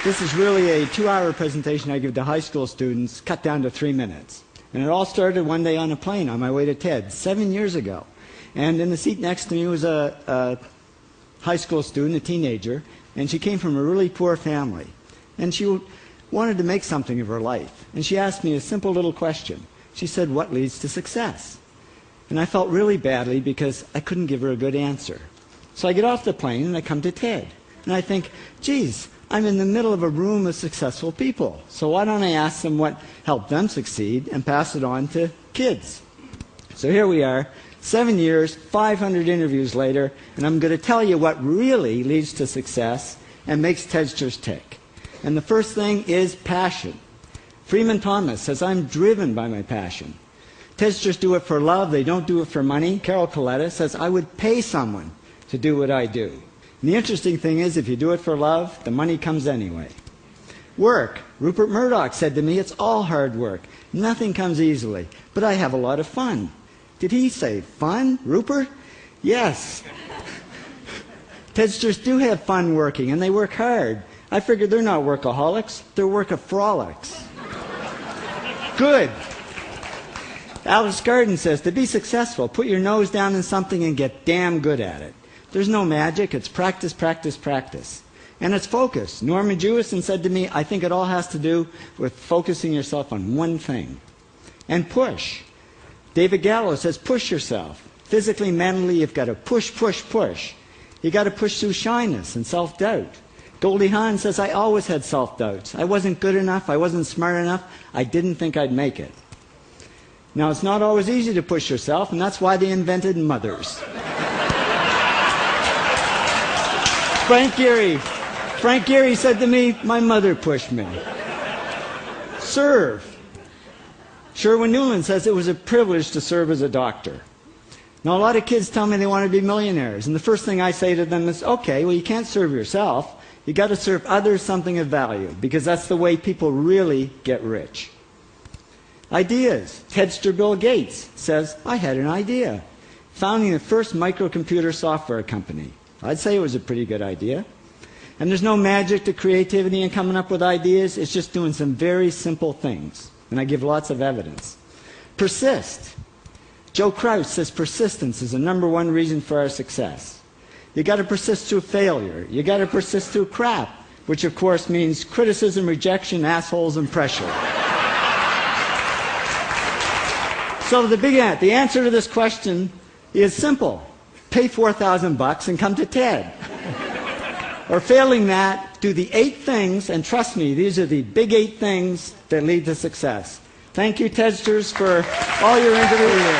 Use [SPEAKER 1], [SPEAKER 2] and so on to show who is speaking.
[SPEAKER 1] This is really a 2-hour presentation I give to high school students, cut down to 3 minutes. And it all started one day on a plane on my way to TED, 7 years ago. And in the seat next to me was a high school student, a teenager, and she came from a really poor family. And she wanted to make something of her life. And she asked me a simple little question. She said, "What leads to success?" And I felt really badly because I couldn't give her a good answer. So I get off the plane and I come to TED. And I think, geez, I'm in the middle of a room of successful people. So why don't I ask them what helped them succeed and pass it on to kids? So here we are, 7 years, 500 interviews later, and I'm going to tell you what really leads to success and makes TEDsters tick. And the first thing is passion. Freeman Thomas says, "I'm driven by my passion." TEDsters do it for love, they don't do it for money. Carol Coletta says, "I would pay someone to do what I do." And the interesting thing is, if you do it for love, the money comes anyway. Work. Rupert Murdoch said to me, "It's all hard work. Nothing comes easily, but I have a lot of fun." Did he say fun, Rupert? Yes. TEDsters do have fun working, and they work hard. I figured they're not workaholics, they're workaholics. Good. Alex Garden says, "To be successful, put your nose down in something and get damn good at it." There's no magic, it's practice, practice, practice. And it's focus. Norman Jewison said to me, "I think it all has to do with focusing yourself on one thing." And push. David Gallo says, push yourself. Physically, mentally, you've got to push, push, push. You've got to push through shyness and self-doubt. Goldie Hawn says, "I always had self-doubts. I wasn't good enough, I wasn't smart enough, I didn't think I'd make it." Now, it's not always easy to push yourself, and that's why they invented mothers. Frank Gehry said to me, "My mother pushed me." Serve. Sherwin Newland says, "It was a privilege to serve as a doctor." Now, a lot of kids tell me they want to be millionaires, and the first thing I say to them is, okay, well, you can't serve yourself. You've got to serve others something of value, because that's the way people really get rich. Ideas. TEDster Bill Gates says, "I had an idea. Founding the first microcomputer software company." I'd say it was a pretty good idea. And there's no magic to creativity and coming up with ideas. It's just doing some very simple things. And I give lots of evidence. Persist. Joe Kraus says persistence is the #1 reason for our success. You got to persist through failure. You got to persist through crap, which of course means criticism, rejection, assholes, and pressure. So the answer to this question is simple. Pay $4,000 and come to TED. Or failing that, do the 8 things, and trust me, these are the big 8 things that lead to success. Thank you, TEDsters, for all your interviews.